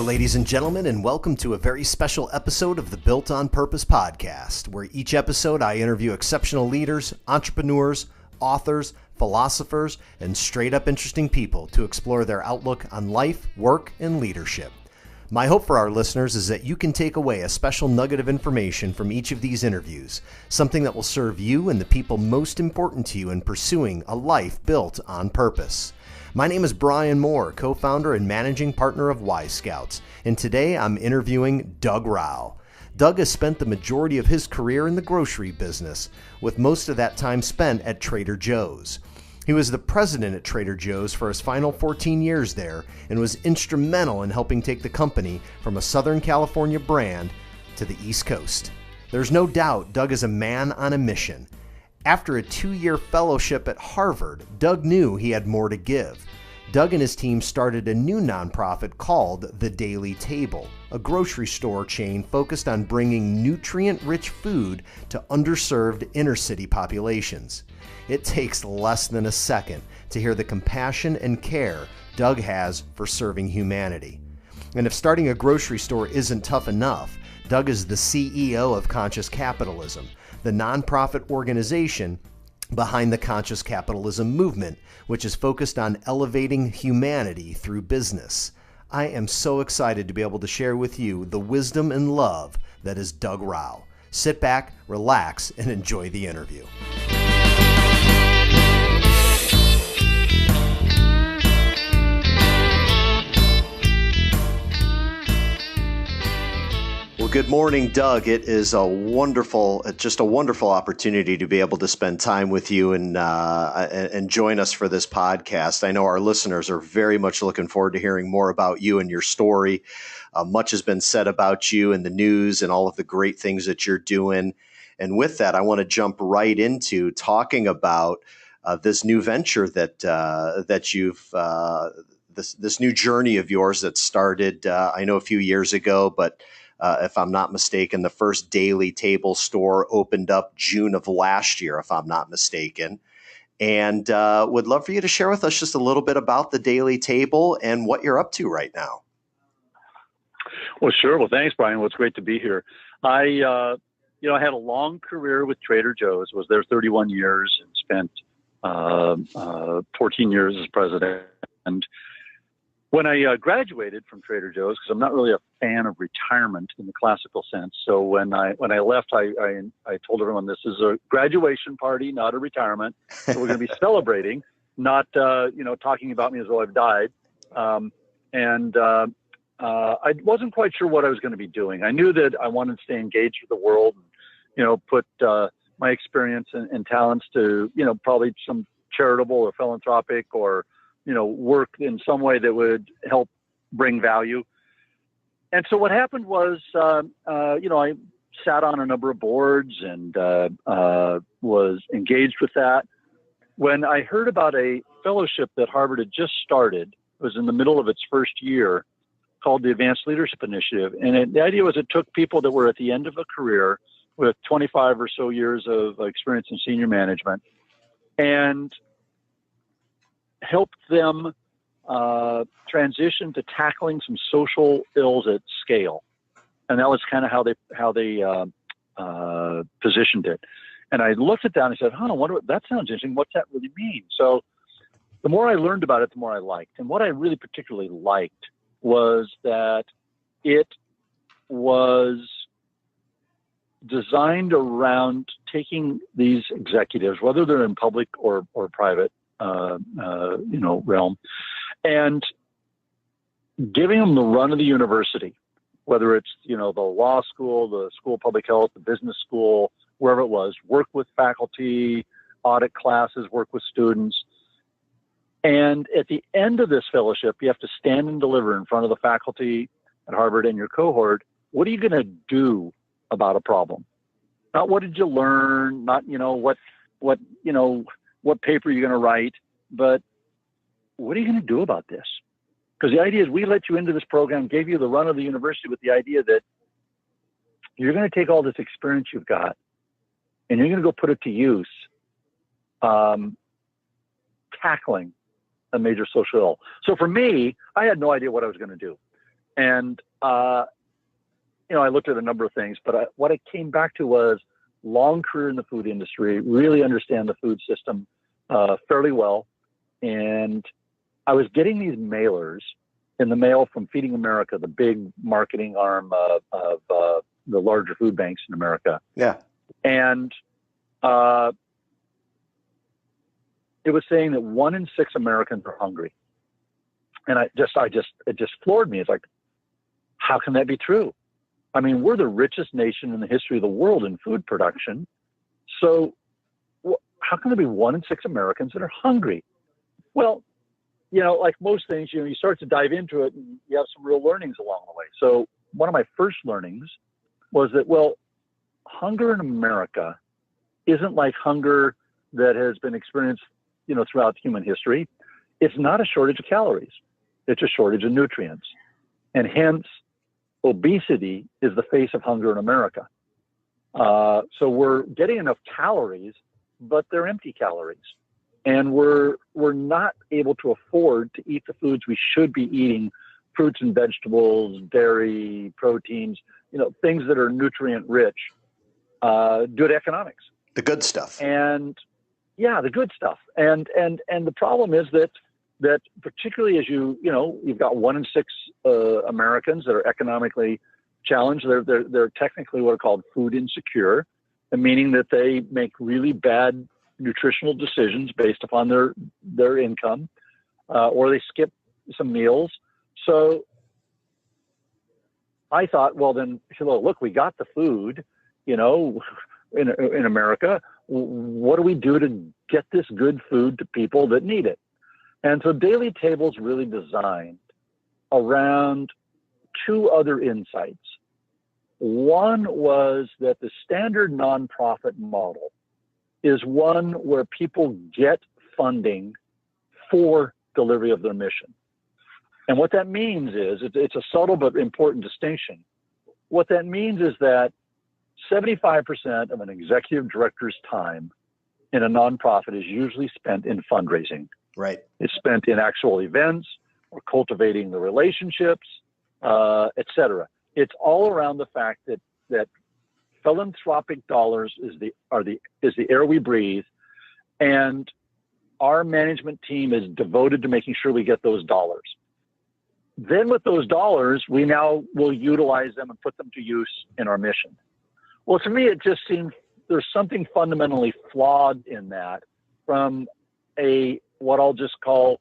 ladies and gentlemen, and welcome to a very special episode of the Built on Purpose podcast, where each episode I interview exceptional leaders, entrepreneurs, authors, philosophers, and straight-up interesting people to explore their outlook on life, work, and leadership. My hope for our listeners is that you can take away a special nugget of information from each of these interviews, something that will serve you and the people most important to you in pursuing a life built on purpose. My name is Brian Moore, co-founder and managing partner of Y Scouts, and today I'm interviewing Doug Rauch. Doug has spent the majority of his career in the grocery business, with most of that time spent at Trader Joe's. He was the president at Trader Joe's for his final 14 years there and was instrumental in helping take the company from a Southern California brand to the East Coast. There's no doubt Doug is a man on a mission. After a 2-year fellowship at Harvard, Doug knew he had more to give. Doug and his team started a new nonprofit called The Daily Table, a grocery store chain focused on bringing nutrient-rich food to underserved inner-city populations. It takes less than a second to hear the compassion and care Doug has for serving humanity. And if starting a grocery store isn't tough enough, Doug is the CEO of Conscious Capitalism, the nonprofit organization behind the Conscious Capitalism movement, which is focused on elevating humanity through business. I am so excited to be able to share with you the wisdom and love that is Doug Rauch. Sit back, relax, and enjoy the interview. Well, good morning, Doug. It is just a wonderful opportunity to be able to spend time with you and join us for this podcast. I know our listeners are very much looking forward to hearing more about you and your story. Much has been said about you in the news and all of the great things that you're doing. And with that, I want to jump right into talking about this new venture that you've this new journey of yours that started, I know, a few years ago, but if I'm not mistaken, the first Daily Table store opened up June of last year, if I'm not mistaken. And would love for you to share with us just a little bit about the Daily Table and what you're up to right now. Well, sure. Well, thanks, Brian. Well, it's great to be here. I had a long career with Trader Joe's, was there 31 years and spent 14 years as president. And when I graduated from Trader Joe's, because I'm not really a fan of retirement in the classical sense, so when I left, I told everyone this is a graduation party, not a retirement. So we're going to be celebrating, not talking about me as though I've died. I wasn't quite sure what I was going to be doing. I knew that I wanted to stay engaged with the world, and, put my experience and talents to probably some charitable or philanthropic or work in some way that would help bring value. And so what happened was, I sat on a number of boards and was engaged with that. When I heard about a fellowship that Harvard had just started, it was in the middle of its first year, called the Advanced Leadership Initiative. And the idea was it took people that were at the end of a career with 25 or so years of experience in senior management and helped them transition to tackling some social ills at scale, and that was kind of how they positioned it. And I looked at that and I said, that sounds interesting. What's that really mean? So the more I learned about it, the more I liked. And what I really particularly liked was that it was designed around taking these executives, whether they're in public or private, realm, and giving them the run of the university, whether it's, the law school, the school of public health, the business school, wherever it was, work with faculty, audit classes, work with students. And at the end of this fellowship, you have to stand and deliver in front of the faculty at Harvard and your cohort. What are you going to do about a problem? Not what did you learn, not, what paper you're going to write, but what are you going to do about this? Because the idea is we let you into this program, gave you the run of the university with the idea that you're going to take all this experience you've got and you're going to go put it to use, tackling a major social ill. So for me, I had no idea what I was going to do. And, I looked at a number of things, but what I came back to was long career in the food industry, really understand the food system fairly well. And I was getting these mailers in the mail from Feeding America, the big marketing arm of the larger food banks in America. Yeah. And it was saying that 1 in 6 Americans are hungry. And it just floored me. It's like, how can that be true? I mean, we're the richest nation in the history of the world in food production. So how can there be 1 in 6 Americans that are hungry? Well, like most things, you start to dive into it and you have some real learnings along the way. So one of my first learnings was that, hunger in America isn't like hunger that has been experienced, throughout human history. It's not a shortage of calories. It's a shortage of nutrients. And hence, obesity is the face of hunger in America. So we're getting enough calories, but they're empty calories. And we're not able to afford to eat the foods we should be eating, fruits and vegetables, dairy, proteins, things that are nutrient rich, due to economics. The good stuff. And yeah, the good stuff. And the problem is that particularly as you've got 1 in 6 Americans that are economically challenged. They're technically what are called food insecure, meaning that they make really bad nutritional decisions based upon their income, or they skip some meals. So I thought, well, then, look, we got the food, in America. What do we do to get this good food to people that need it? And so Daily Table's really designed around 2 other insights. One was that the standard nonprofit model is one where people get funding for delivery of their mission. And what that means is, it's a subtle but important distinction. What that means is that 75% of an executive director's time in a nonprofit is usually spent in fundraising. Right. It's spent in actual events or cultivating the relationships, et cetera. It's all around the fact that philanthropic dollars is the air we breathe, and our management team is devoted to making sure we get those dollars. Then with those dollars, we now will utilize them and put them to use in our mission. Well, to me, it just seemed there's something fundamentally flawed in that from what I'll just call,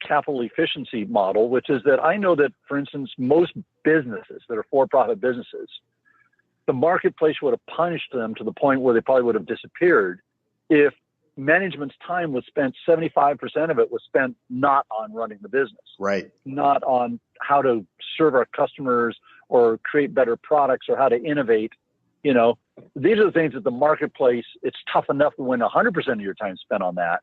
capital efficiency model, which is that I know that, for instance, most businesses that are for-profit businesses, the marketplace would have punished them to the point where they probably would have disappeared if management's time was spent, 75% of it was spent not on running the business, right? Not on how to serve our customers or create better products or how to innovate. These are the things that the marketplace, it's tough enough when 100% of your time spent on that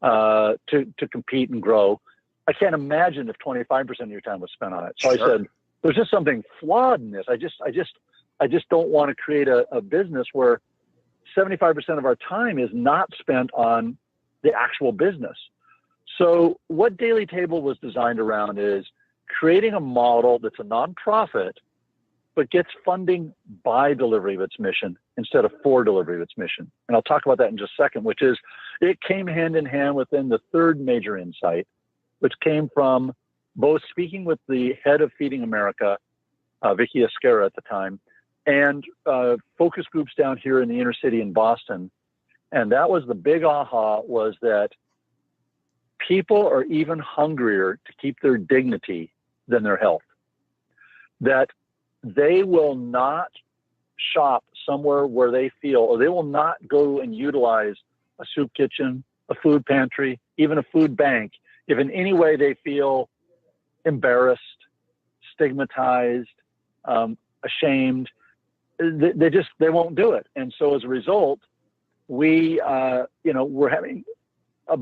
to compete and grow. I can't imagine if 25% of your time was spent on it. So sure. I said, there's just something flawed in this. I just don't want to create a business where 75% of our time is not spent on the actual business. So what Daily Table was designed around is creating a model that's a nonprofit, but gets funding by delivery of its mission instead of for delivery of its mission. And I'll talk about that in just a second, which is it came hand in hand within the third major insight, which came from both speaking with the head of Feeding America, Vicky Esquera at the time, and focus groups down here in the inner city in Boston. And that was the big aha, was that people are even hungrier to keep their dignity than their health. That they will not shop somewhere where they feel, or they will not go and utilize a soup kitchen, a food pantry, even a food bank, if in any way they feel embarrassed, stigmatized, ashamed. They won't do it. And so as a result, we're having a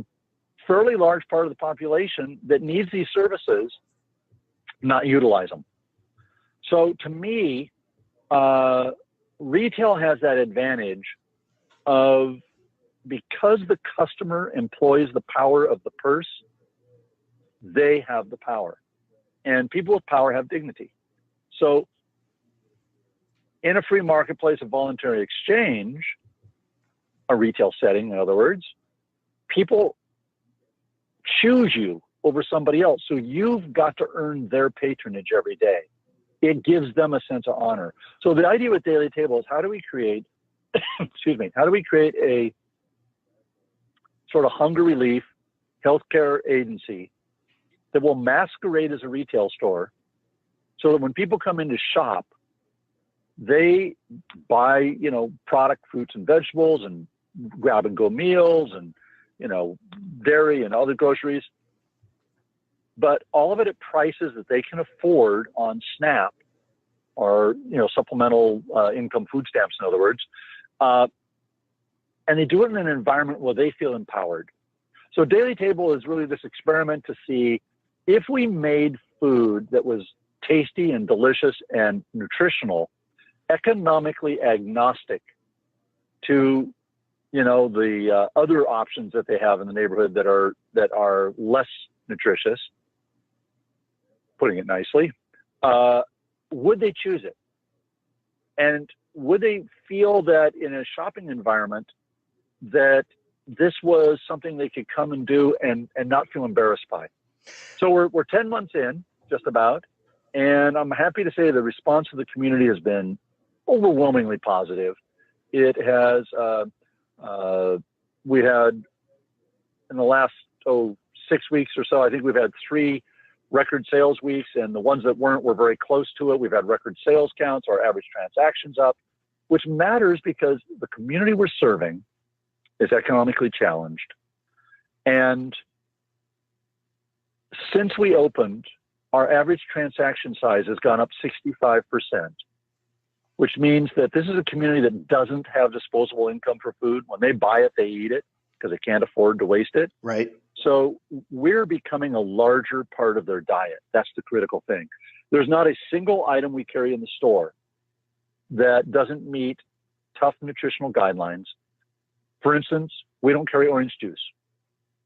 fairly large part of the population that needs these services not utilize them. So to me, retail has that advantage of, because the customer employs the power of the purse, they have the power. and people with power have dignity. So in a free marketplace of voluntary exchange, a retail setting, in other words, people choose you over somebody else. So you've got to earn their patronage every day. It gives them a sense of honor. So the idea with Daily Table is, how do we create, how do we create a sort of hunger relief healthcare agency that will masquerade as a retail store, so that when people come in to shop, they buy, you know, product, fruits and vegetables, and grab and go meals, and, you know, dairy and other groceries, but all of it at prices that they can afford on SNAP, or, you know, supplemental income food stamps, in other words. And they do it in an environment where they feel empowered. So Daily Table is really this experiment to see if we made food that was tasty and delicious and nutritional, economically agnostic to, you know, the other options that they have in the neighborhood that are less nutritious, putting it nicely, would they choose it? And would they feel that in a shopping environment that this was something they could come and do and not feel embarrassed by? So we're 10 months in, just about, and I'm happy to say the response of the community has been overwhelmingly positive. It has, we had, in the last 6 weeks or so, I think we've had 3 record sales weeks, and the ones that weren't were very close to it. We've had record sales counts, our average transactions up, which matters because the community we're serving is economically challenged. And since we opened, our average transaction size has gone up 65%, which means that this is a community that doesn't have disposable income for food. When they buy it, they eat it because they can't afford to waste it. Right. So we're becoming a larger part of their diet. That's the critical thing. There's not a single item we carry in the store that doesn't meet tough nutritional guidelines. For instance, we don't carry orange juice.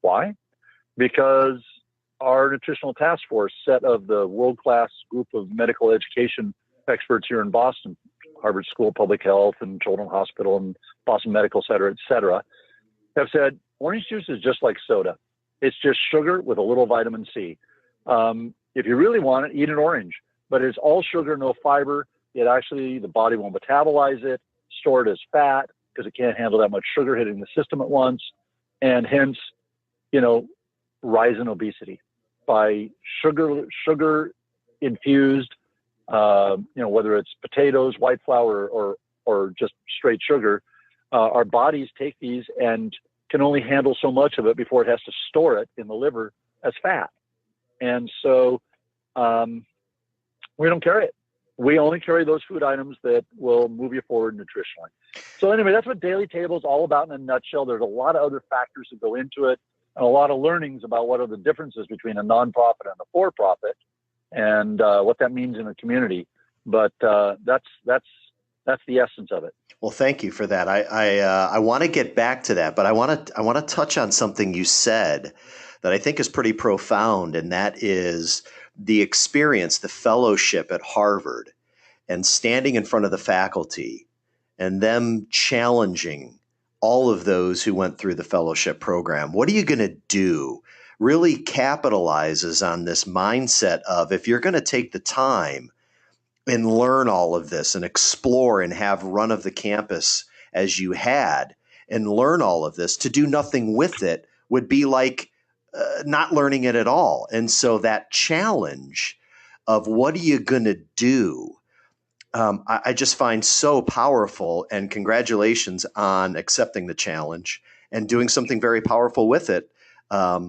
Why? Because our nutritional task force, set of the world-class group of medical education experts here in Boston, Harvard School of Public Health and Children's Hospital and Boston Medical Center, et cetera, have said orange juice is just like soda. It's just sugar with a little vitamin C. If you really want it, eat an orange, but it's all sugar, no fiber. It actually, the body won't metabolize it, store it as fat because it can't handle that much sugar hitting the system at once, and hence, you know, rise in obesity by sugar infused, you know, whether it's potatoes, white flour, or just straight sugar. Our bodies take these and can only handle so much of it before it has to store it in the liver as fat. And so we don't carry it. We only carry those food items that will move you forward nutritionally. So anyway, that's what Daily Table is all about in a nutshell. There's a lot of other factors that go into it, and a lot of learnings about what are the differences between a nonprofit and a for-profit, and what that means in a community. But that's the essence of it. Well, thank you for that. I want to get back to that, but I want to touch on something you said that I think is pretty profound, and that is the experience, the fellowship at Harvard, and standing in front of the faculty and them challenging all of those who went through the fellowship program. What are you going to do? Really capitalizes on this mindset of, if you're going to take the time and learn all of this and explore and have run of the campus as you had and learn all of this, to do nothing with it would be like not learning it at all. And so that challenge of what are you going to do, I just find so powerful, and congratulations on accepting the challenge and doing something very powerful with it. I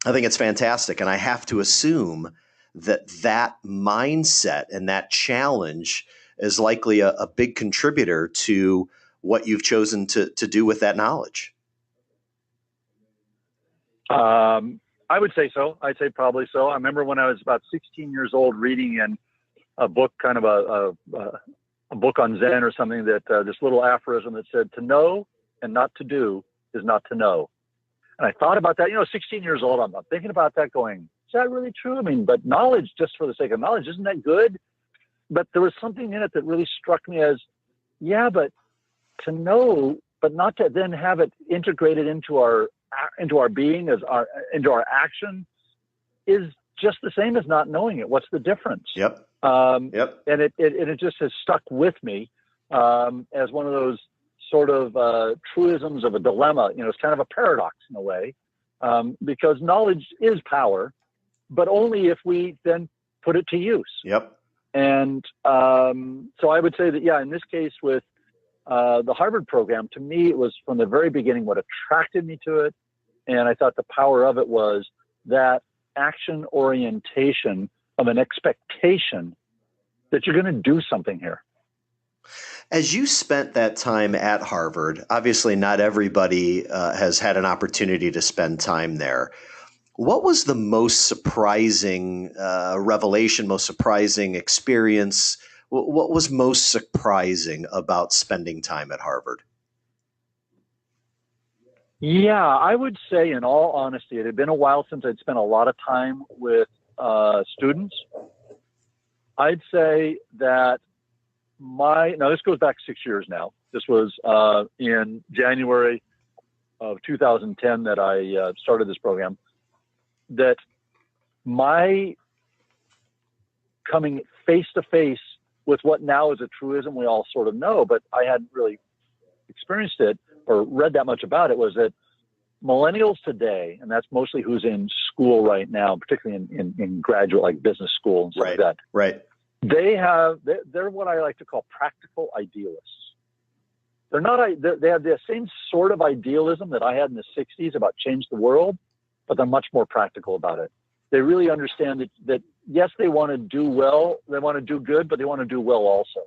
think it's fantastic. And I have to assume that mindset and that challenge is likely a big contributor to what you've chosen to do with that knowledge. I would say so. I'd say probably so. I remember when I was about 16 years old reading in a book, kind of a book on Zen or something, that this little aphorism that said, "To know and not to do is not to know." And I thought about that, 16 years old, I'm thinking about that going, that really true? I mean, but knowledge, just for the sake of knowledge, isn't that good? But there was something in it that really struck me as, yeah, but to know, but not to then have it integrated into our being, into our action, is just the same as not knowing it. What's the difference? Yep. And it just has stuck with me as one of those sort of truisms of a dilemma. You know, it's kind of a paradox in a way, because knowledge is power, but only if we then put it to use. Yep. And so I would say that, yeah, in this case with the Harvard program, to me, it was from the very beginning what attracted me to it. And I thought the power of it was that action orientation of an expectation that you're going to do something here. As you spent that time at Harvard, obviously not everybody has had an opportunity to spend time there. What was the most surprising revelation, most surprising experience? What was most surprising about spending time at Harvard? Yeah, I would say, in all honesty, it had been a while since I'd spent a lot of time with students. I'd say that now this goes back 6 years now. This was in January of 2010 that I started this program. That my coming face to face with what now is a truism we all sort of know, but I hadn't really experienced it or read that much about it, was that millennials today, and that's mostly who's in school right now, particularly in graduate, like business school and stuff like that. Right. They're what I like to call practical idealists. They have the same sort of idealism that I had in the 60s about change the world, but they're much more practical about it. They really understand that yes, they want to do well, they want to do good, but they want to do well also.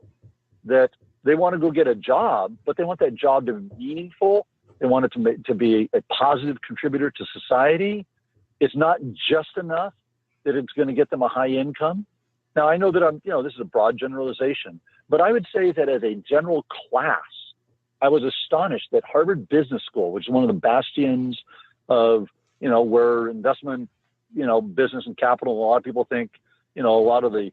That they want to go get a job, but they want that job to be meaningful. They want it to be a positive contributor to society. It's not just enough that it's going to get them a high income. Now, I know that this is a broad generalization, but I would say that as a general class, I was astonished that Harvard Business School, which is one of the bastions of, where investment, business and capital, a lot of people think, a lot of the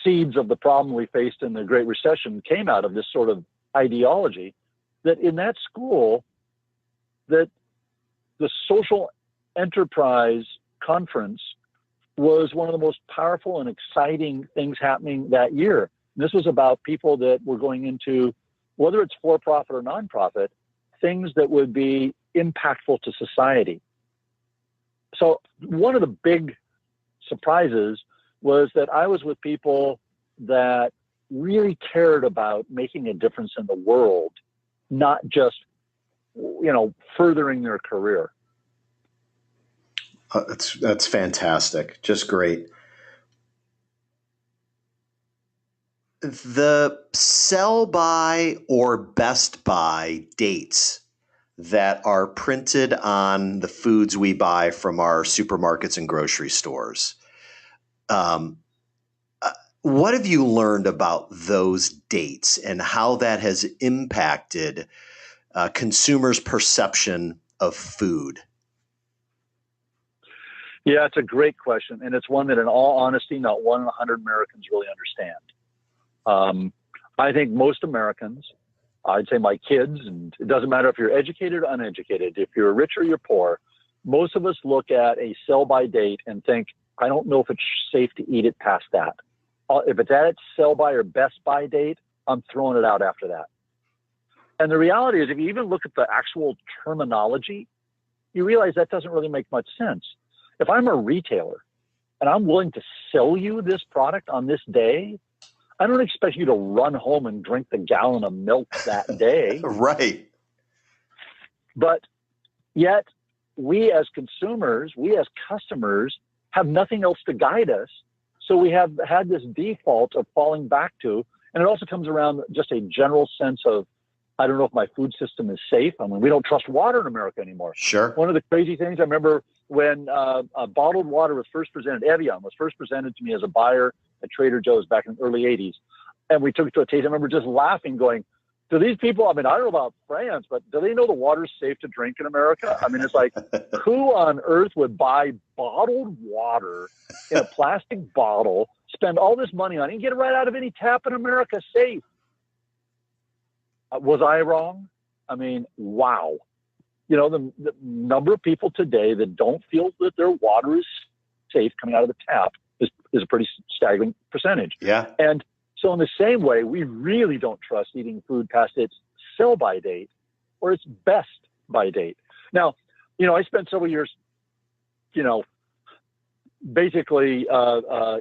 seeds of the problem we faced in the Great Recession came out of this sort of ideology, that in that school, that the social enterprise conference was one of the most powerful and exciting things happening that year. And this was about people that were going into, whether it's for-profit or nonprofit, things that would be impactful to society. So one of the big surprises was that I was with people that really cared about making a difference in the world, not just, furthering their career. That's fantastic. Just great. The sell by or best by dates that are printed on the foods we buy from our supermarkets and grocery stores. What have you learned about those dates and how that has impacted consumers' perception of food? Yeah, it's a great question. And it's one that, in all honesty, not 1 in 100 Americans really understand. I think most Americans, I'd say my kids, and it doesn't matter if you're educated or uneducated, if you're rich or you're poor, most of us look at a sell-by date and think, I don't know if it's safe to eat it past that. If it's at its sell-by or best-by date, I'm throwing it out after that. And the reality is, if you even look at the actual terminology, you realize that doesn't really make much sense. If I'm a retailer and I'm willing to sell you this product on this day, I don't expect you to run home and drink the gallon of milk that day. Right. But yet, we as consumers, we as customers, have nothing else to guide us. So we have had this default of falling back to, and it also comes around just a general sense of, I don't know if my food system is safe. I mean, we don't trust water in America anymore. Sure. One of the crazy things, I remember when bottled water was first presented, Evian was first presented to me as a buyer at Trader Joe's back in the early 80s. And we took it to a taste. I remember just laughing, going, do these people, I mean, I don't know about France, but do they know the water's safe to drink in America? I mean, it's like, who on earth would buy bottled water in a plastic bottle, spend all this money on it, and get it right out of any tap in America safe. Was I wrong? I mean, wow. You know, the number of people today that don't feel that their water is safe coming out of the tap is a pretty staggering percentage. Yeah. And so in the same way, we really don't trust eating food past its sell-by date or its best by date. Now, you know, I spent several years, you know, basically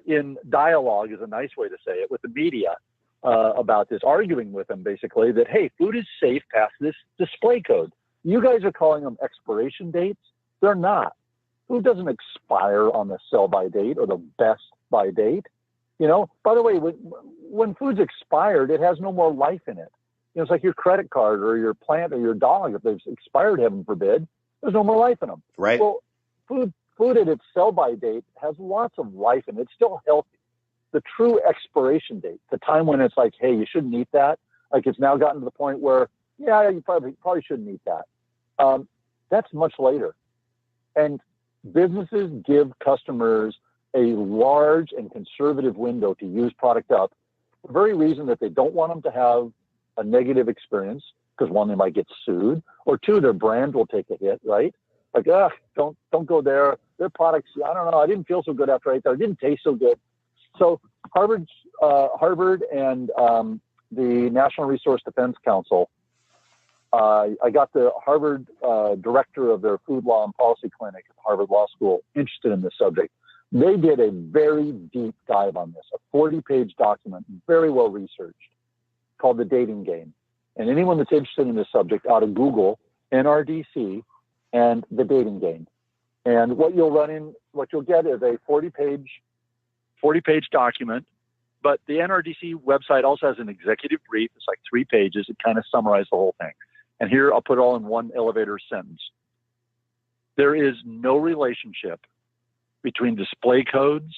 in dialogue is a nice way to say it with the media about this, arguing with them basically that, hey, food is safe past this display code. You guys are calling them expiration dates. They're not. Food doesn't expire on the sell-by date or the best by date. You know, by the way, when food's expired, it has no more life in it. You know, it's like your credit card or your plant or your dog. If they've expired, heaven forbid, there's no more life in them. Right. Well, food at its sell-by date has lots of life in it. It's still healthy. The true expiration date, the time when it's like, hey, you shouldn't eat that. Like it's now gotten to the point where, yeah, you probably shouldn't eat that. That's much later. And businesses give customers a large and conservative window to use product up for the very reason that they don't want them to have a negative experience, because one, they might get sued, or two, their brand will take a hit, right? Like, don't go there. Their products, I don't know, I didn't feel so good after I ate that. It didn't taste so good. So Harvard and the National Resource Defense Council, I got the Harvard director of their food law and policy clinic at Harvard Law School interested in this subject. They did a very deep dive on this, a 40-page document, very well researched, called The Dating Game. And anyone that's interested in this subject ought to Google NRDC and The Dating Game. And what you'll get is a 40-page document, but the NRDC website also has an executive brief. It's like 3 pages. It kind of summarizes the whole thing. And here I'll put it all in one elevator sentence. There is no relationship between display codes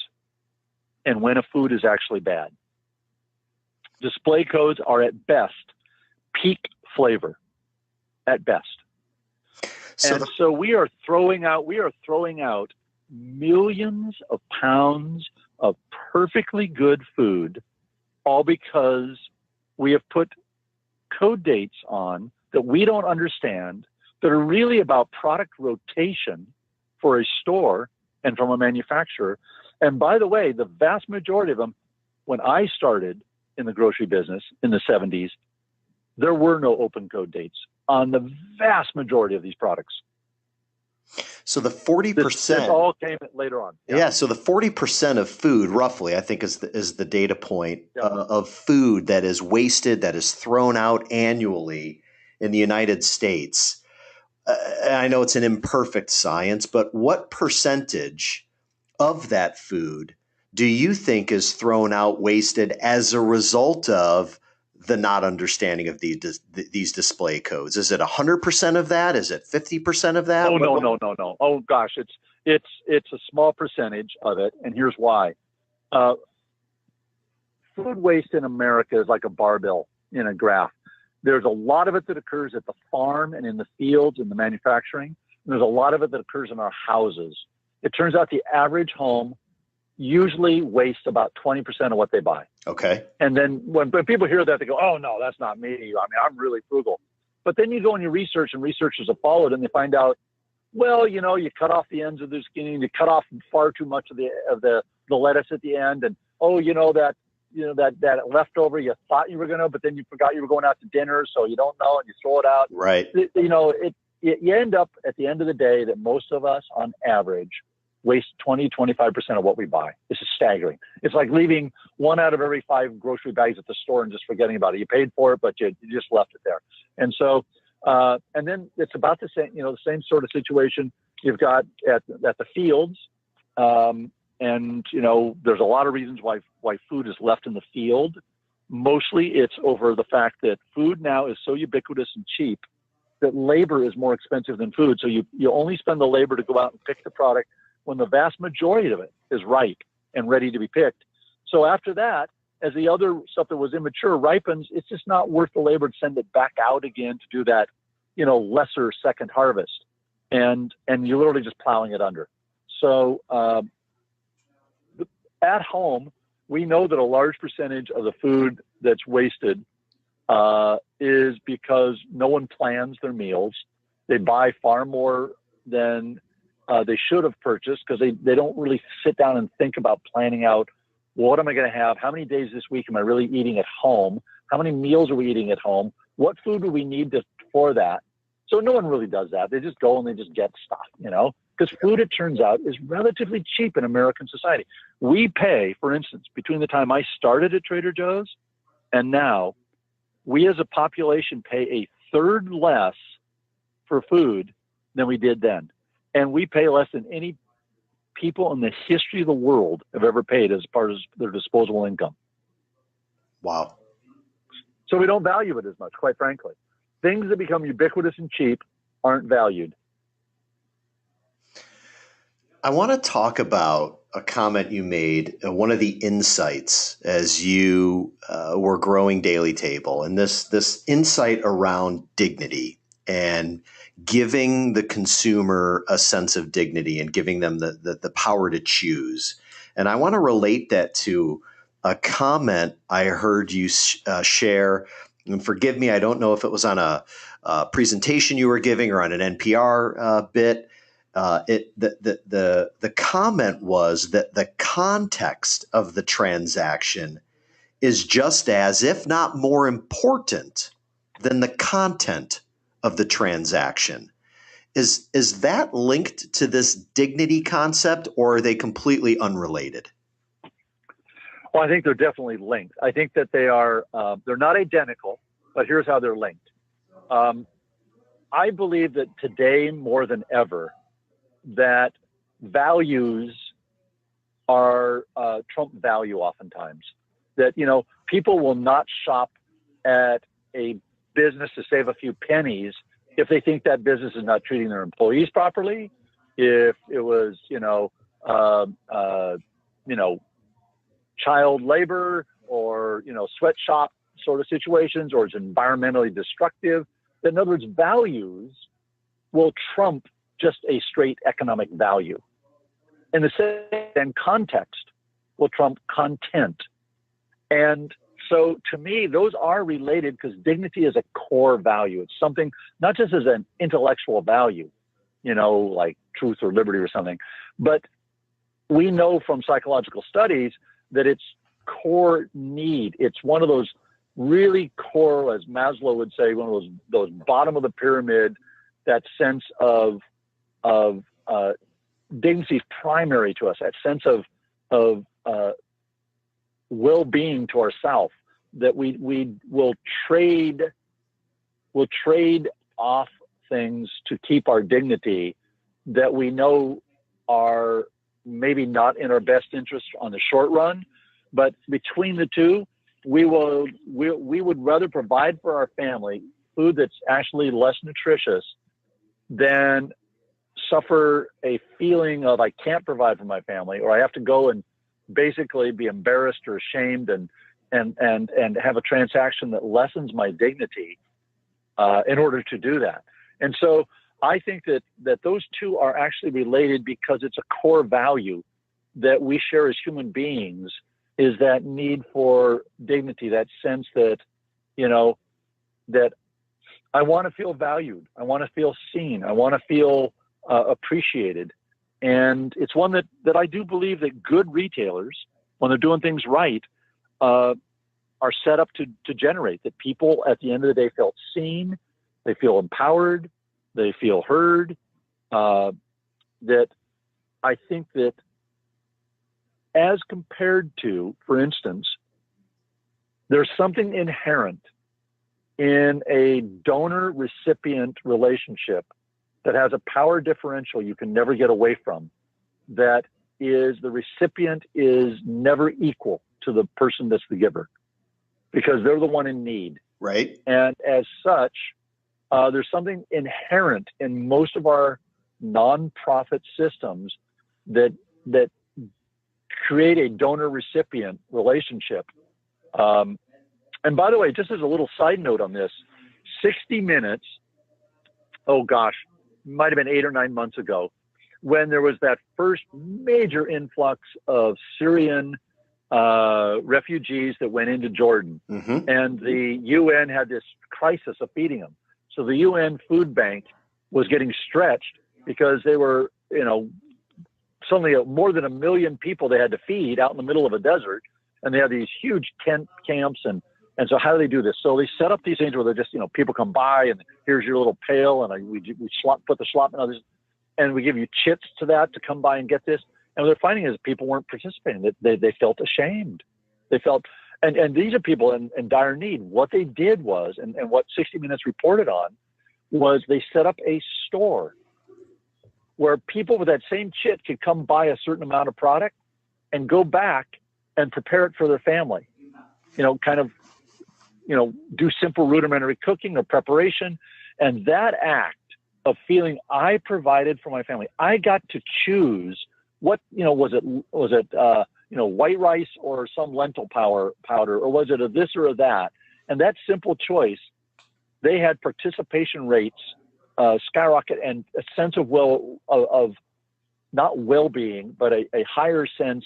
and when a food is actually bad. Display codes are at best peak flavor, at best. So we are throwing out millions of pounds of perfectly good food, all because we have put code dates on that we don't understand, that are really about product rotation for a store and from a manufacturer. And by the way, the vast majority of them, when I started in the grocery business in the 70s, there were no open code dates on the vast majority of these products. So the 40%, this all came later on. Yeah. So the 40% of food, roughly, I think is the data point of food that is wasted, that is thrown out annually in the United States. I know it's an imperfect science, but what percentage of that food do you think is thrown out, wasted as a result of the not understanding of these display codes? Is it 100% of that? Is it 50% of that? Oh, no. Oh gosh, it's a small percentage of it, and here's why. Food waste in America is like a barbell in a graph. There's a lot of it that occurs at the farm and in the fields and the manufacturing. And there's a lot of it that occurs in our houses. It turns out the average home usually wastes about 20% of what they buy. Okay. And then when people hear that, they go, oh, no, that's not me. I mean, I'm really frugal. But then you go and you research, and researchers have followed, and they find out, well, you know, you cut off the ends of the zucchini, you cut off far too much of the lettuce at the end, and that leftover you thought you were going to, but then you forgot you were going out to dinner, so you don't know, and you throw it out. Right. You end up at the end of the day that most of us, on average, waste 20-25% of what we buy. This is staggering. It's like leaving 1 out of every 5 grocery bags at the store and just forgetting about it. You paid for it, but you just left it there. And so, and then it's about the same sort of situation you've got at the fields. And there's a lot of reasons why food is left in the field. Mostly it's over the fact that food now is so ubiquitous and cheap that labor is more expensive than food. So you only spend the labor to go out and pick the product when the vast majority of it is ripe and ready to be picked. So after that, as the other stuff that was immature ripens, it's just not worth the labor to send it back out again to do that, lesser second harvest. And you're literally just plowing it under. So at home, we know that a large percentage of the food that's wasted is because no one plans their meals. They buy far more than they should have purchased because they don't really sit down and think about planning out, what am I going to have? How many days this week am I really eating at home? How many meals are we eating at home? What food do we need for that? So no one really does that. They just go and they just get stuff, because food, it turns out, is relatively cheap in American society. We pay, for instance, between the time I started at Trader Joe's and now, we as a population pay a third less for food than we did then. And we pay less than any people in the history of the world have ever paid as part of their disposable income. Wow. So we don't value it as much, quite frankly. Things that become ubiquitous and cheap aren't valued. I want to talk about a comment you made, one of the insights as you were growing Daily Table, and this insight around dignity and giving the consumer a sense of dignity and giving them the power to choose. And I want to relate that to a comment I heard you share. And forgive me, I don't know if it was on a presentation you were giving or on an NPR bit. The comment was that the context of the transaction is just as, if not more important than the content of the transaction. Is that linked to this dignity concept, or are they completely unrelated? Well, I think they're definitely linked. I think that they're not identical, but here's how they're linked. I believe that today more than ever, that values are trump value oftentimes. That, people will not shop at a business to save a few pennies if they think that business is not treating their employees properly, if it was, child labor or, sweatshop sort of situations, or it's environmentally destructive. In other words, values will trump just a straight economic value. In the same context will trump content. And so to me, those are related because dignity is a core value. It's something not just as an intellectual value, like truth or liberty or something, but we know from psychological studies that it's core need. It's one of those really core, as Maslow would say, one of those bottom of the pyramid, that sense of dignity is primary to us, that sense of well-being to ourself, that we will trade off things to keep our dignity that we know are maybe not in our best interest on the short run, but between the two, we would rather provide for our family food that's actually less nutritious than suffer a feeling of I can't provide for my family, or I have to go and basically be embarrassed or ashamed and have a transaction that lessens my dignity in order to do that. And so I think that those two are actually related because it's a core value that we share as human beings, is that need for dignity, that sense that, that I want to feel valued. I want to feel seen. I want to feel appreciated. And it's one that I do believe that good retailers, when they're doing things right, are set up to generate, that people at the end of the day felt seen, they feel empowered, they feel heard, that I think that as compared to, for instance, there's something inherent in a donor-recipient relationship that has a power differential you can never get away from, that is the recipient is never equal to the person that's the giver because they're the one in need. Right. And as such, there's something inherent in most of our nonprofit systems that create a donor-recipient relationship. And by the way, just as a little side note on this, 60 Minutes, oh gosh, might have been 8 or 9 months ago, when there was that first major influx of Syrian refugees that went into Jordan, and the UN had this crisis of feeding them. So the UN food bank was getting stretched because they were, suddenly more than 1 million people they had to feed out in the middle of a desert, and they had these huge tent camps. And so how do they do this? So they set up these things where they're just, people come by and here's your little pail, and we put the slop in others, and we give you chits to that to come by and get this. And what they're finding is people weren't participating. They felt ashamed. They felt, and these are people in dire need. What they did was, and what 60 Minutes reported on, was they set up a store where people with that same chit could come buy a certain amount of product and go back and prepare it for their family. Do simple rudimentary cooking or preparation. And that act of feeling I provided for my family, I got to choose what, was it white rice or some lentil powder, or was it a this or a that? And that simple choice, they had participation rates skyrocket, and a sense of not well-being, but a higher sense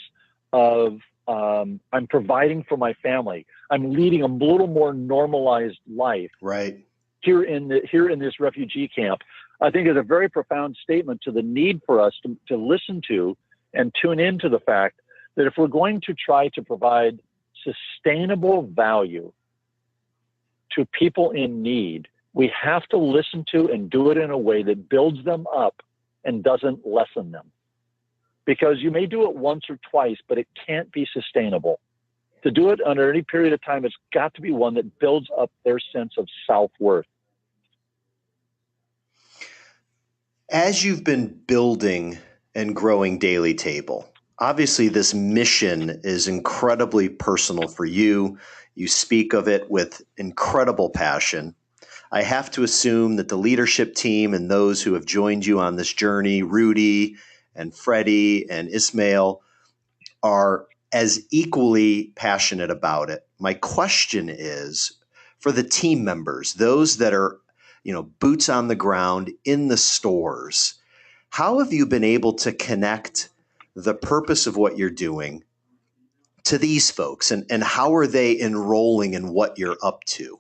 of I'm providing for my family. I'm leading a little more normalized life. Right. Here in this refugee camp, I think is a very profound statement to the need for us to listen to and tune into the fact that if we're going to try to provide sustainable value to people in need, we have to listen to and do it in a way that builds them up and doesn't lessen them. Because you may do it once or twice, but it can't be sustainable. To do it under any period of time, it's got to be one that builds up their sense of self-worth. As you've been building and growing Daily Table, obviously this mission is incredibly personal for you. You speak of it with incredible passion. I have to assume that the leadership team and those who have joined you on this journey, Rudy and Freddie and Ismail, are as equally passionate about it. My question is, for the team members, those that are, boots on the ground in the stores, how have you been able to connect the purpose of what you're doing to these folks, and how are they enrolling in what you're up to?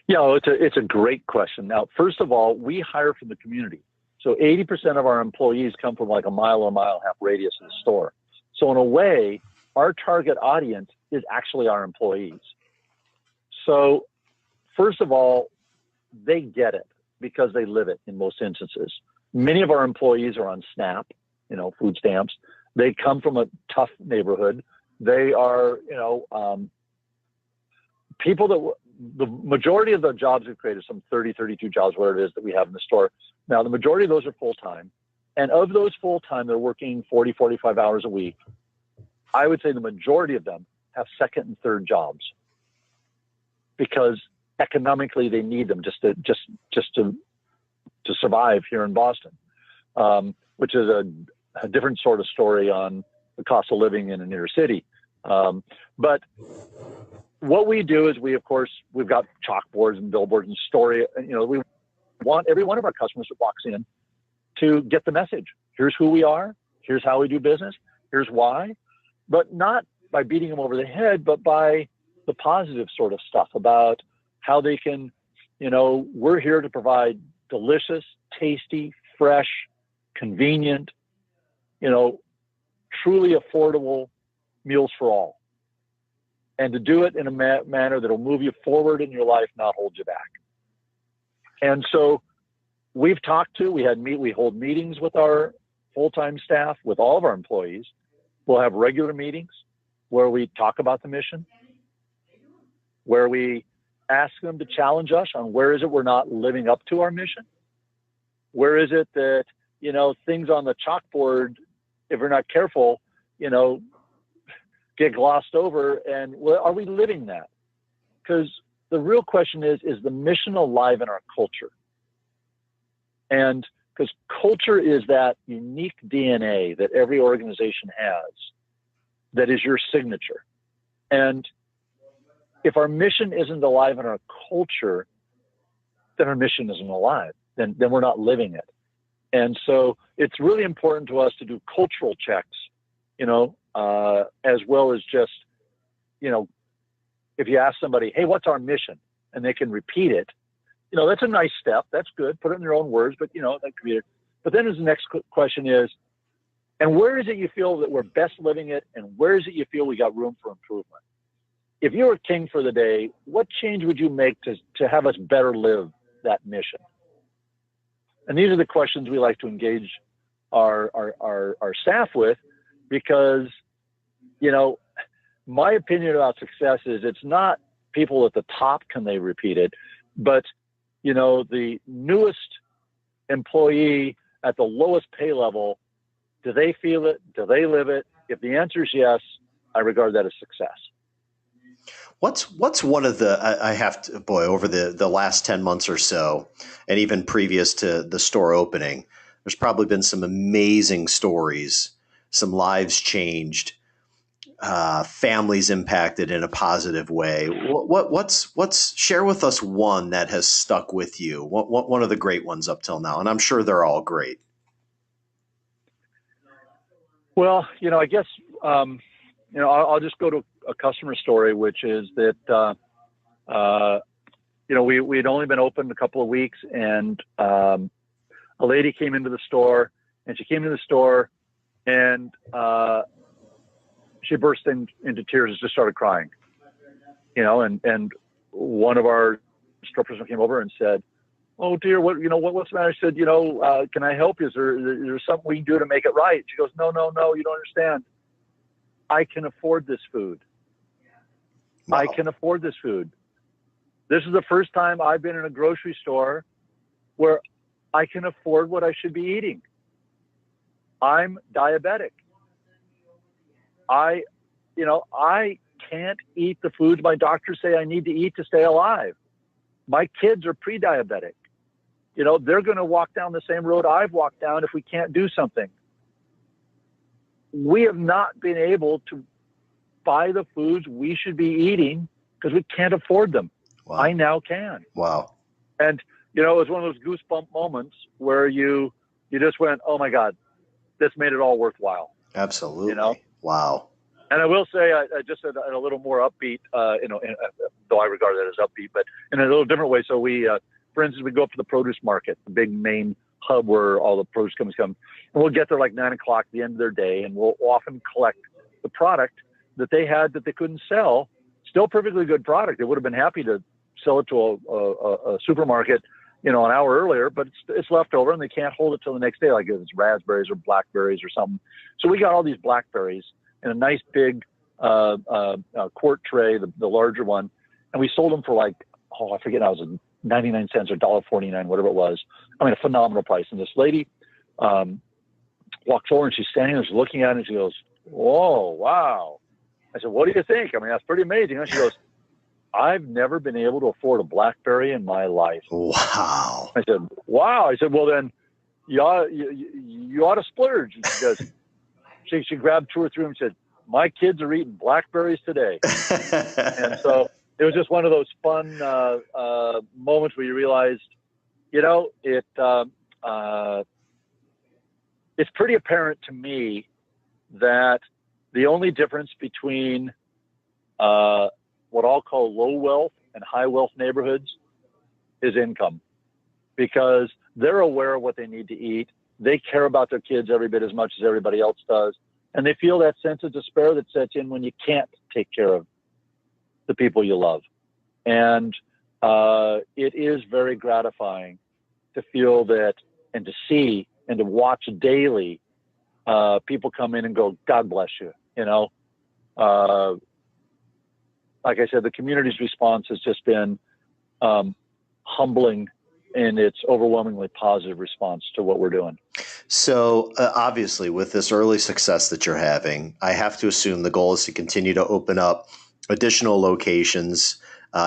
Yeah, it's a great question. Now, first of all, we hire from the community. So 80% of our employees come from like a mile or mile and a half radius of the store. So in a way, our target audience is actually our employees. So first of all, they get it because they live it in most instances. Many of our employees are on SNAP, food stamps. They come from a tough neighborhood. They are, people that the majority of the jobs we've created, some 30, 32 jobs, whatever it is that we have in the store. Now, the majority of those are full-time. And of those full-time, they're working 40, 45 hours a week. I would say the majority of them have second and third jobs because economically they need them just to survive here in Boston, which is a different sort of story on the cost of living in an inner city. But what we do is we've got chalkboards and billboards and story. We want every one of our customers that walks in to get the message. Here's who we are. Here's how we do business. Here's why. But not by beating them over the head, but by the positive sort of stuff about how they can, we're here to provide delicious, tasty, fresh, convenient, truly affordable meals for all. And to do it in a manner that will move you forward in your life, not hold you back. And so we hold meetings with our full-time staff, with all of our employees. We'll have regular meetings where we talk about the mission, where we ask them to challenge us on where is it we're not living up to our mission? Where is it that, things on the chalkboard, if we're not careful, get glossed over, and are we living that? Because the real question is the mission alive in our culture? And because culture is that unique DNA that every organization has that is your signature. And if our mission isn't alive in our culture, then our mission isn't alive. Then we're not living it. And so it's really important to us to do cultural checks, as well as just, if you ask somebody, hey, what's our mission? And they can repeat it, that's a nice step. That's good. Put it in their own words, but, that could be it. But then the next question is, and where is it you feel that we're best living it? And where is it you feel we got room for improvement? If you were king for the day, what change would you make to have us better live that mission? And these are the questions we like to engage our staff with, because, my opinion about success is it's not people at the top, can they repeat it, but, the newest employee at the lowest pay level, do they feel it? Do they live it? If the answer is yes, I regard that as success. What's one of the, I have to, over the last 10 months or so, and even previous to the store opening, there's probably been some amazing stories, some lives changed, families impacted in a positive way. What's share with us one that has stuck with you, one of the great ones up till now, and I'm sure they're all great. Well, I guess, I'll just go to a customer story, which is that, we had only been open a couple of weeks, and a lady came into the store, and she came into the store, and she burst into tears and just started crying, and one of our store personnel came over and said, "Oh dear, what's the matter?" I said, "Can I help you? Is there something we can do to make it right?" She goes, No, you don't understand. I can afford this food. Wow. I can afford this food. This is the first time I've been in a grocery store where I can afford what I should be eating. I'm diabetic. I can't eat the foods my doctors say I need to eat to stay alive. My kids are pre-diabetic. They're going to walk down the same road I've walked down if we can't do something. We have not been able to buy the foods we should be eating because we can't afford them. Wow. I now can. Wow. And, it was one of those goosebump moments where you just went, oh my God, this made it all worthwhile. Absolutely. Wow. And I will say, I just said a little more upbeat, though I regard that as upbeat, but in a little different way. So we, for instance, we go up to the produce market, the big main hub where all the produce companies come, and we'll get there like 9 o'clock at the end of their day, and we'll often collect the product that they had that they couldn't sell. Still perfectly good product. They would have been happy to sell it to a supermarket, an hour earlier, but it's left over and they can't hold it till the next day, like if it's raspberries or blackberries or something. So we got all these blackberries in a nice big quart tray, the larger one, and we sold them for like, I forget now, it was 99 cents or $1.49, whatever it was. I mean, a phenomenal price. And this lady walks over and she's standing there, she's looking at it, and she goes, "Whoa, wow." I said, "What do you think? I mean, that's pretty amazing." And she goes, "I've never been able to afford a blackberry in my life." Wow. I said, "Wow." I said, "Well, then you ought to splurge." And she goes, she grabbed 2 or 3 and said, "My kids are eating blackberries today." And so it was just one of those fun moments where you realized, it's pretty apparent to me that the only difference between what I'll call low wealth and high wealth neighborhoods is income, because they're aware of what they need to eat. They care about their kids every bit as much as everybody else does. And they feel that sense of despair that sets in when you can't take care of the people you love. And it is very gratifying to feel that and to see and to watch daily people come in and go, "God bless you." Like I said, the community's response has just been humbling in its overwhelmingly positive response to what we're doing. So obviously, with this early success that you're having, I have to assume the goal is to continue to open up additional locations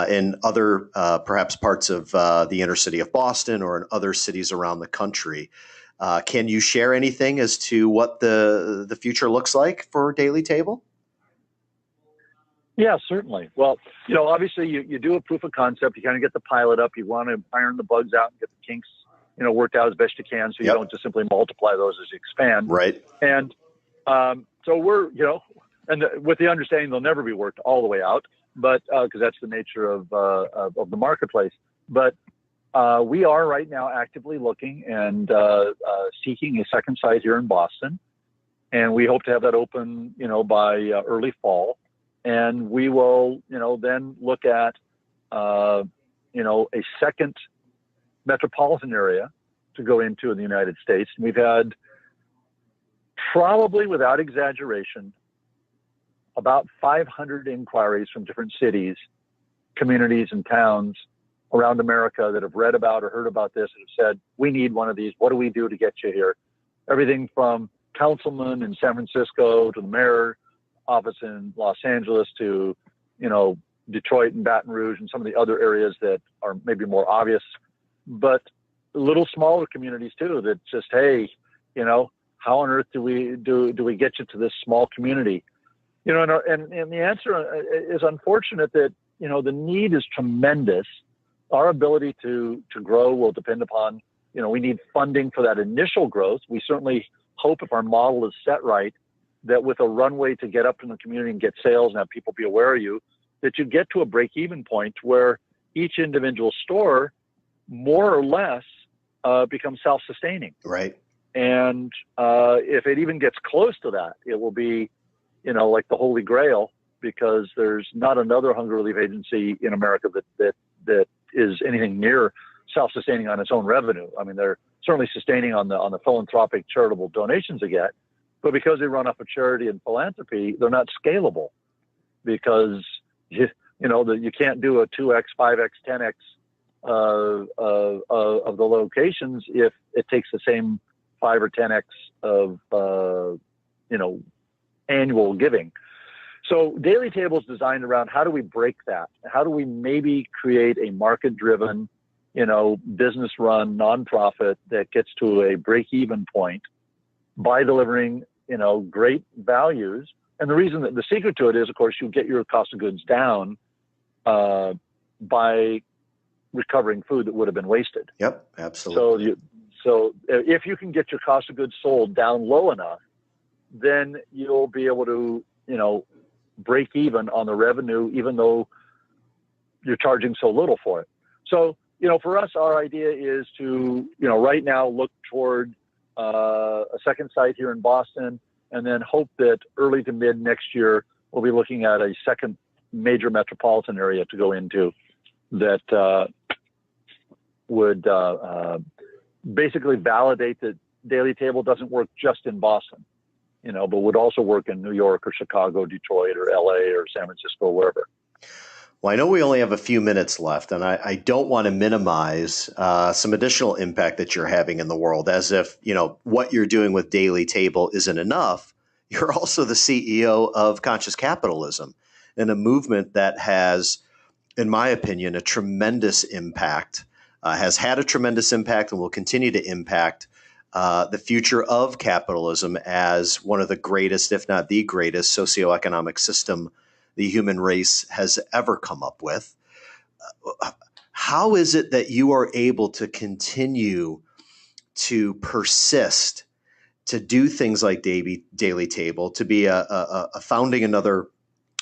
in other perhaps parts of the inner city of Boston or in other cities around the country. Can you share anything as to what the future looks like for Daily Table? Yeah, certainly. Well, obviously you do a proof of concept. You kind of get the pilot up. You want to iron the bugs out and get the kinks worked out as best you can, so you don't just simply multiply those as you expand. Right. And so we're, and with the understanding they'll never be worked all the way out, but because that's the nature of the marketplace. But we are right now actively looking and seeking a second site here in Boston, and we hope to have that open, by early fall. And we will, then look at, a second metropolitan area to go into in the United States. And we've had, probably without exaggeration, about 500 inquiries from different cities, communities, and towns around America that have read about or heard about this and have said, we need one of these. What do we do to get you here? Everything from councilmen in San Francisco to the mayor office in Los Angeles to, Detroit and Baton Rouge and some of the other areas that are maybe more obvious, but little smaller communities too, that just, hey, how on earth do we get you to this small community? And the answer is unfortunate that, the need is tremendous. Our ability to grow will depend upon, we need funding for that initial growth. We certainly hope, if our model is set right, that with a runway to get up in the community and get sales and have people be aware of you, that you get to a break-even point where each individual store more or less becomes self-sustaining. Right. And if it even gets close to that, it will be, like the Holy Grail, because there's not another hunger relief agency in America that is anything near self-sustaining on its own revenue. I mean, they're certainly sustaining on the philanthropic charitable donations they get, but because they run off of charity and philanthropy, they're not scalable, because you can't do a 2x, 5x, 10x of the locations if it takes the same 5 or 10x of annual giving. So Daily Table is designed around, how do we break that? How do we maybe create a market-driven, business-run nonprofit that gets to a break-even point by delivering, great values? And the reason that the secret to it is, of course, you get your cost of goods down by recovering food that would have been wasted. Yep, absolutely. So if you can get your cost of goods sold down low enough, then you'll be able to, break even on the revenue, even though you're charging so little for it. So, for us, our idea is to, right now look toward a second site here in Boston, and then hope that early to mid next year, we'll be looking at a second major metropolitan area to go into that would basically validate that Daily Table doesn't work just in Boston, but would also work in New York or Chicago, Detroit, or LA, or San Francisco, or wherever. Well, I know we only have a few minutes left, and I don't want to minimize some additional impact that you're having in the world, as if, what you're doing with Daily Table isn't enough. You're also the CEO of Conscious Capitalism, and a movement that has, in my opinion, a tremendous impact, has had a tremendous impact, and will continue to impact the future of capitalism as one of the greatest, if not the greatest, socioeconomic system the human race has ever come up with. How is it that you are able to continue to persist, to do things like Daily Table, to be a founding another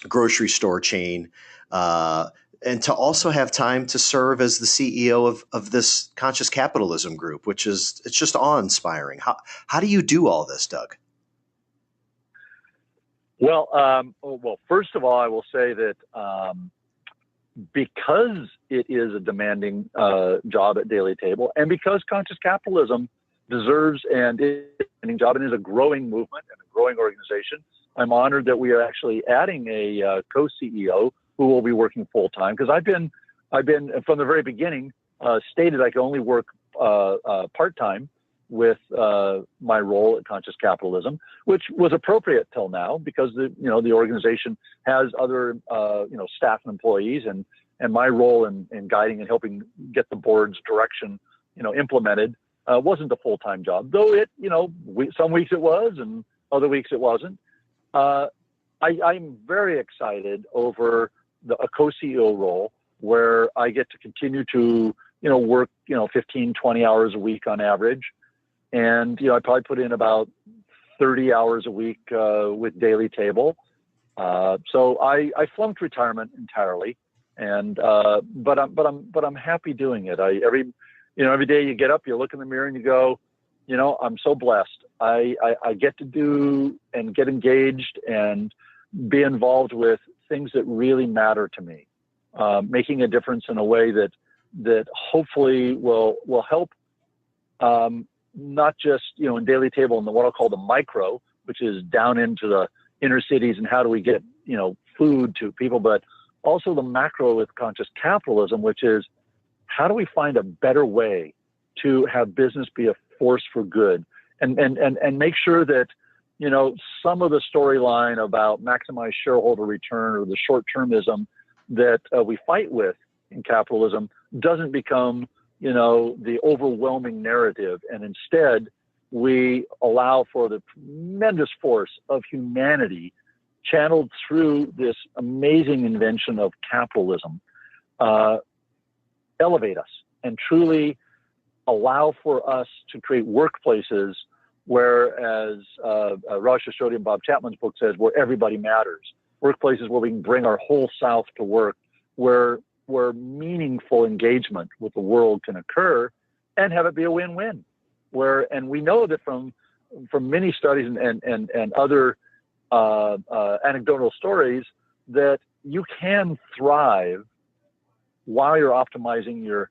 grocery store chain, and to also have time to serve as the CEO of this Conscious Capitalism group, it's just awe-inspiring. How do you do all this, Doug? Well, first of all, I will say that because it is a demanding job at Daily Table, and because Conscious Capitalism deserves and is a demanding job and is a growing movement and a growing organization, I'm honored that we are actually adding a co-CEO who will be working full time. Because I've been from the very beginning stated I can only work part time with my role at Conscious Capitalism, which was appropriate till now, because the organization has other staff and employees, and my role in guiding and helping get the board's direction implemented wasn't a full-time job, though it some weeks it was and other weeks it wasn't. I'm very excited over a co-CEO role where I get to continue to work, 15, 20 hours a week on average. And, I probably put in about 30 hours a week with Daily Table. So I flunked retirement entirely. And, but I'm happy doing it. Every day you get up, you look in the mirror and you go, I'm so blessed. I get to do and get engaged and be involved with things that really matter to me, making a difference in a way that hopefully will help, not just, in Daily Table and what I'll call the micro, which is down into the inner cities and how do we get, food to people, but also the macro with conscious capitalism, which is how do we find a better way to have business be a force for good and make sure that, some of the storyline about maximize shareholder return or the short-termism that we fight with in capitalism doesn't become, the overwhelming narrative. And instead, we allow for the tremendous force of humanity channeled through this amazing invention of capitalism, elevate us and truly allow for us to create workplaces where, as Rauch and Bob Chapman's book says, where everybody matters. Workplaces where we can bring our whole self to work, where meaningful engagement with the world can occur, and have it be a win-win. And we know that from many studies and other anecdotal stories that you can thrive while you're optimizing your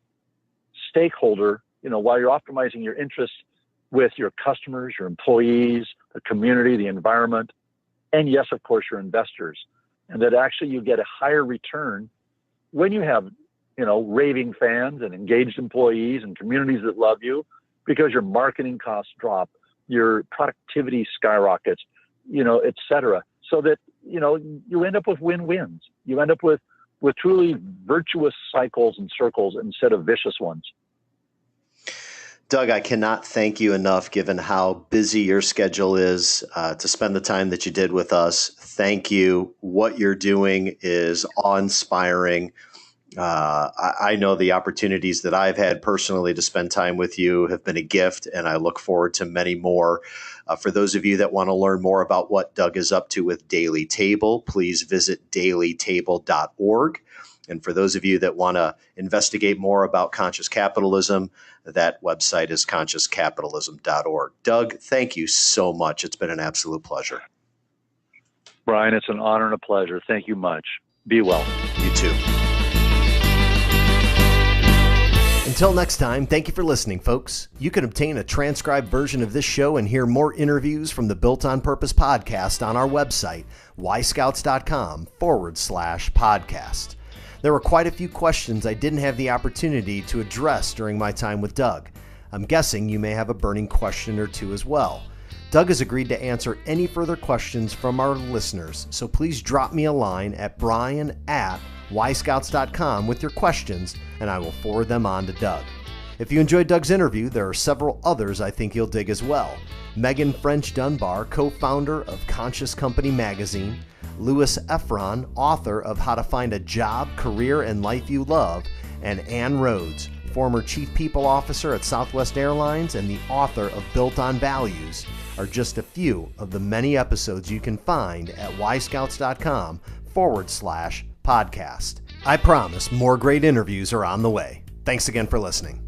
stakeholder, while you're optimizing your interests with your customers, your employees, the community, the environment, and yes, of course, your investors. And that actually you get a higher return when you have, raving fans and engaged employees and communities that love you, because your marketing costs drop, your productivity skyrockets, et cetera. So that, you end up with win-wins. You end up with truly virtuous cycles and circles instead of vicious ones. Doug, I cannot thank you enough, given how busy your schedule is, to spend the time that you did with us. Thank you. What you're doing is awe-inspiring. I know the opportunities that I've had personally to spend time with you have been a gift, and I look forward to many more. For those of you that want to learn more about what Doug is up to with Daily Table, please visit dailytable.org. And for those of you that want to investigate more about conscious capitalism, that website is consciouscapitalism.org. Doug, thank you so much. It's been an absolute pleasure. Brian, it's an honor and a pleasure. Thank you much. Be well. You too. Until next time, thank you for listening, folks. You can obtain a transcribed version of this show and hear more interviews from the Built on Purpose podcast on our website, yscouts.com/podcast. There were quite a few questions I didn't have the opportunity to address during my time with Doug. I'm guessing you may have a burning question or two as well. Doug has agreed to answer any further questions from our listeners, so please drop me a line at brian@yscouts.com with your questions, and I will forward them on to Doug. If you enjoyed Doug's interview, there are several others I think you'll dig as well. Megan French Dunbar, co-founder of Conscious Company magazine, Louis Efron, author of How to Find a Job, Career, and Life You Love, and Ann Rhodes, former Chief People Officer at Southwest Airlines and the author of Built on Values, are just a few of the many episodes you can find at yscouts.com/podcast. I promise more great interviews are on the way. Thanks again for listening.